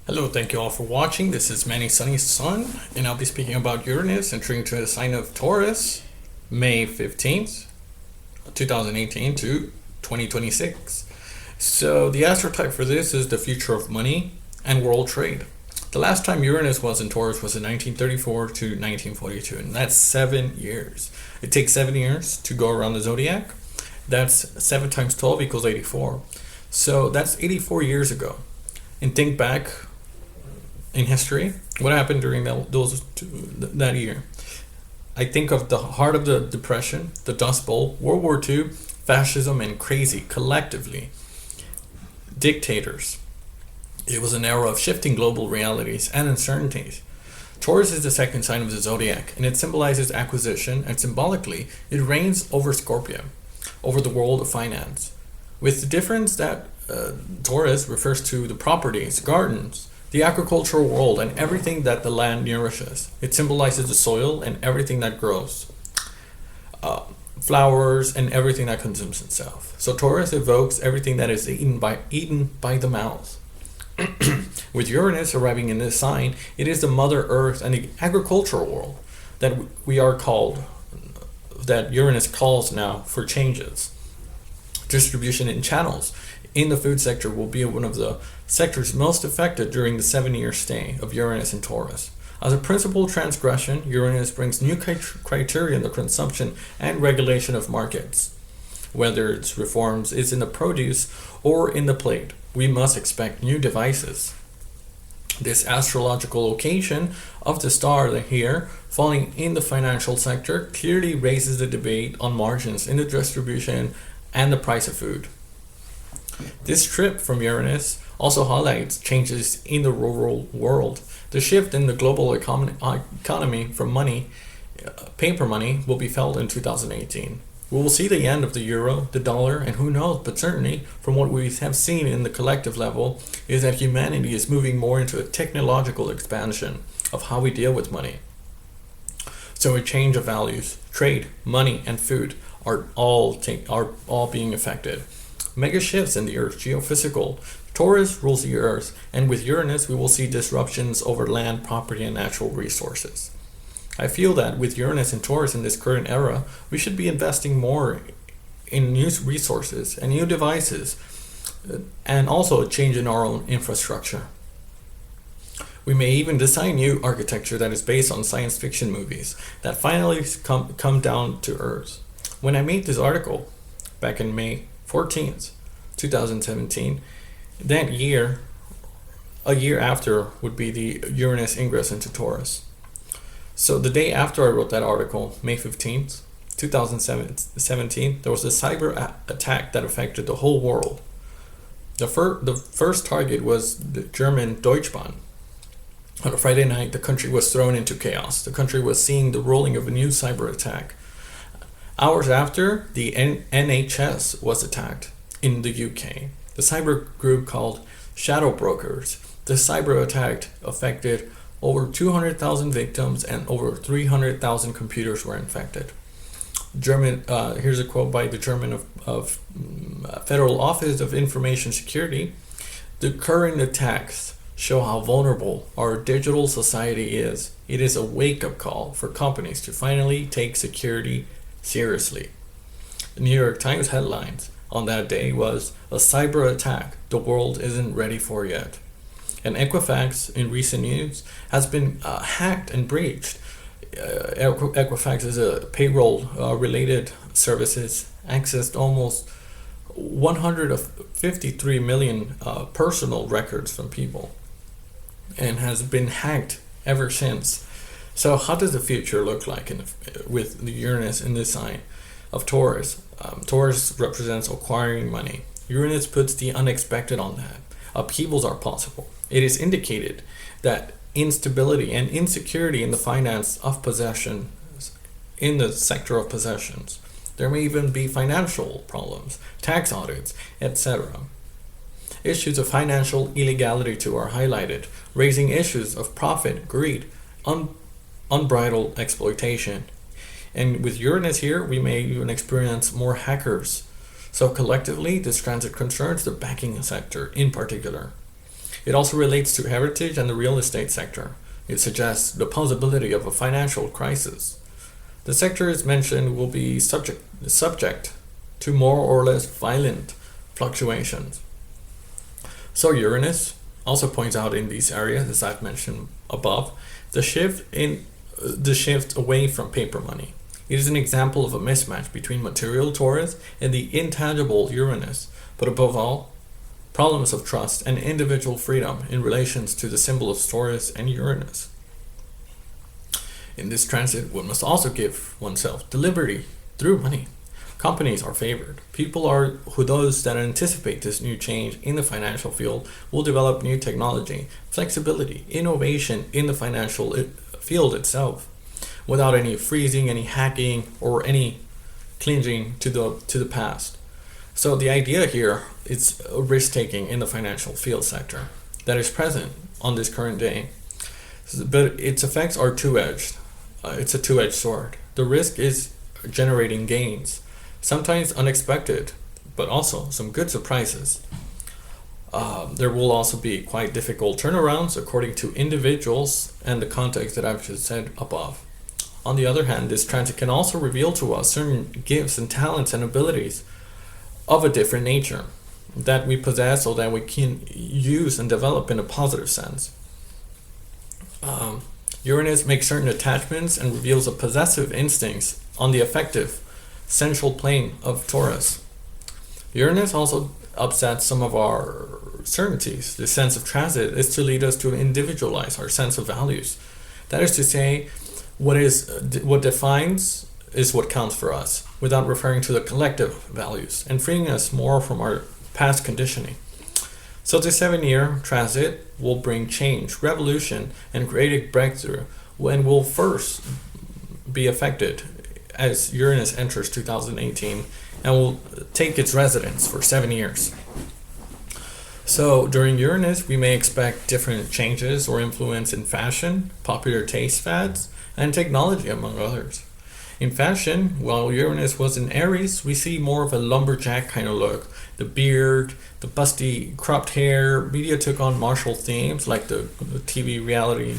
Hello, thank you all for watching. This is Manny Sunny's son, and I'll be speaking about Uranus entering to the sign of Taurus, May 15th, 2018 to 2026. So the astrotype for this is the future of money and world trade. The last time Uranus was in Taurus was in 1934 to 1942, and that's 7 years. It takes 7 years to go around the Zodiac. That's 7 times 12 equals 84. So that's 84 years ago. And think back in history, what happened during that year? I think of the heart of the Depression, the Dust Bowl, World War II, fascism, and crazy collectively. Dictators. It was an era of shifting global realities and uncertainties. Taurus is the second sign of the zodiac, and it symbolizes acquisition, and symbolically, it reigns over Scorpio, over the world of finance. With the difference that Taurus refers to the properties, gardens, the agricultural world, and everything that the land nourishes. It symbolizes the soil and everything that grows, flowers, and everything that consumes itself. So Taurus evokes everything that is eaten by the mouth. With Uranus arriving in this sign, it is the Mother Earth and the agricultural world that that Uranus calls now for changes. Distribution in channels in the food sector will be one of the sectors most affected during the 7-year stay of Uranus in Taurus. As a principal transgression, Uranus brings new criteria in the consumption and regulation of markets. Whether its reforms is in the produce or in the plate, we must expect new devices. This astrological location of the star here, falling in the financial sector, clearly raises the debate on margins in the distribution and the price of food. This trip from Uranus also highlights changes in the rural world. The shift in the global economy from money, paper money, will be felt in 2018. We will see the end of the euro, the dollar, and who knows, but certainly from what we have seen in the collective level is that humanity is moving more into a technological expansion of how we deal with money. So a change of values, trade, money, and food are all being affected. Mega shifts in the Earth, geophysical. Taurus rules the Earth, and with Uranus we will see disruptions over land, property, and natural resources. I feel that with Uranus and Taurus in this current era, we should be investing more in new resources and new devices, and also a change in our own infrastructure. We may even design new architecture that is based on science fiction movies that finally come down to Earth. When I made this article back in May 14th, 2017, that year, a year after, would be the Uranus ingress into Taurus. So the day after I wrote that article, May 15th, 2017, there was a cyber attack that affected the whole world. The first target was the German Deutschbahn. On a Friday night, the country was thrown into chaos. The country was seeing the rolling of a new cyber attack. Hours after, the NHS was attacked in the UK. The cyber group called Shadow Brokers. The cyber attack affected over 200,000 victims and over 300,000 computers were infected. Here's a quote by the German of Federal Office of Information Security. The current attacks show how vulnerable our digital society is. It is a wake-up call for companies to finally take security seriously. The New York Times headlines on that day was a cyber attack the world isn't ready for yet. And Equifax in recent news has been hacked and breached. Equifax is a payroll related services, accessed almost 153 million personal records from people and has been hacked ever since. So how does the future look like with the Uranus in this sign of Taurus? Taurus represents acquiring money. Uranus puts the unexpected on that. Upheavals are possible. It is indicated that instability and insecurity in the finance of possession, in the sector of possessions. There may even be financial problems, tax audits, etc. Issues of financial illegality too are highlighted, raising issues of profit, greed, unbridled exploitation. And with Uranus here, we may even experience more hackers. So collectively, this transit concerns the banking sector in particular. It also relates to heritage and the real estate sector. It suggests the possibility of a financial crisis. The sectors mentioned will be subject to more or less violent fluctuations. So Uranus also points out in these areas, as I've mentioned above, the shift away from paper money. It is an example of a mismatch between material Taurus and the intangible Uranus, but above all, problems of trust and individual freedom in relations to the symbol of Taurus and Uranus. In this transit, one must also give oneself the liberty through money. Companies are favored. Those that anticipate this new change in the financial field will develop new technology, flexibility, innovation in the financial field itself, without any freezing, any hacking, or any clinging to the past. So the idea here is risk-taking in the financial field sector that is present on this current day. But its effects are two-edged. It's a two-edged sword. The risk is generating gains, sometimes unexpected, but also some good surprises. There will also be quite difficult turnarounds according to individuals and the context that I've just said above. On the other hand, this transit can also reveal to us certain gifts and talents and abilities of a different nature that we possess or that we can use and develop in a positive sense. Uranus makes certain attachments and reveals a possessive instincts on the affective central plane of Taurus. Uranus also upsets some of our certainties. The sense of transit is to lead us to individualize our sense of values. That is to say, what defines is what counts for us, without referring to the collective values, and freeing us more from our past conditioning. So the 7-year transit will bring change, revolution, and creative breakthrough, and will first be affected as Uranus enters 2018 and will take its residence for 7 years. So during Uranus, we may expect different changes or influence in fashion, popular taste fads, and technology, among others. In fashion, while Uranus was in Aries, we see more of a lumberjack kind of look. The beard, the busty cropped hair, media took on martial themes like the TV reality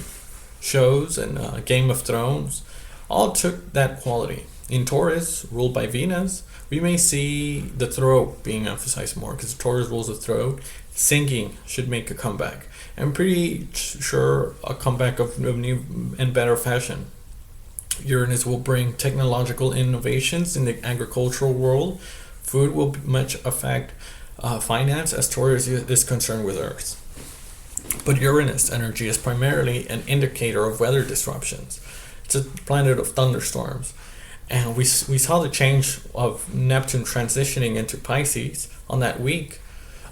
shows and Game of Thrones, all took that quality. In Taurus, ruled by Venus, we may see the throat being emphasized more because Taurus rules the throat. Singing should make a comeback. I'm pretty sure a comeback of new and better fashion. Uranus will bring technological innovations in the agricultural world. Food will much affect finance as Taurus is concerned with Earth. But Uranus energy is primarily an indicator of weather disruptions. It's a planet of thunderstorms. And we saw the change of Neptune transitioning into Pisces on that week.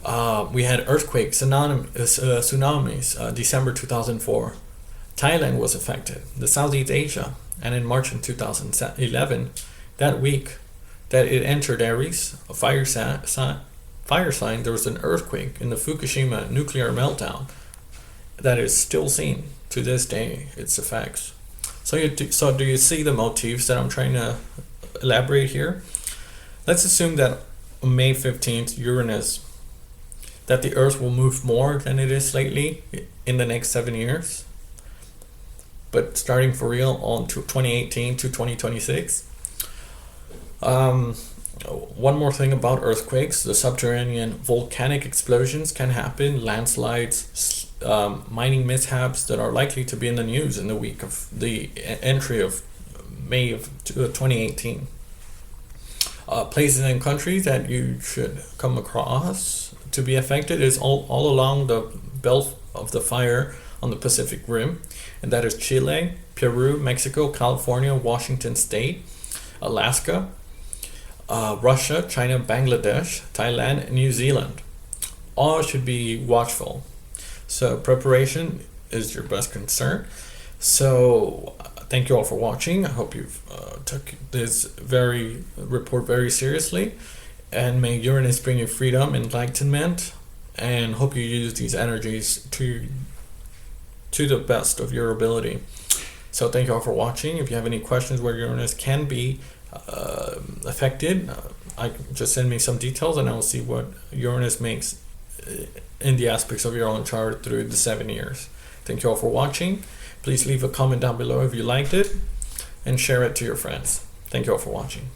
We had earthquakes, tsunamis, December 2004. Thailand was affected, the Southeast Asia, and in March in 2011, that week that it entered Aries, a fire sign, there was an earthquake in the Fukushima nuclear meltdown that is still seen to this day, its effects. So do you see the motifs that I'm trying to elaborate here? Let's assume that on May 15th, Uranus, that the Earth will move more than it is lately in the next 7 years. But starting for real on to 2018 to 2026. One more thing about earthquakes. The subterranean volcanic explosions can happen, landslides, mining mishaps that are likely to be in the news in the week of the entry of May of 2018. Places and countries that you should come across to be affected is all along the belt of the fire on the Pacific Rim, and that is Chile, Peru, Mexico, California, Washington State, Alaska, Russia, China, Bangladesh, Thailand, and New Zealand. All should be watchful. So preparation is your best concern. So thank you all for watching. I hope you've took this report very seriously, and may Uranus bring you freedom, enlightenment, and hope you use these energies to the best of your ability. So thank you all for watching. If you have any questions where Uranus can be affected, just send me some details and I will see what Uranus makes in the aspects of your own chart through the 7 years. Thank you all for watching. Please leave a comment down below if you liked it and share it to your friends. Thank you all for watching.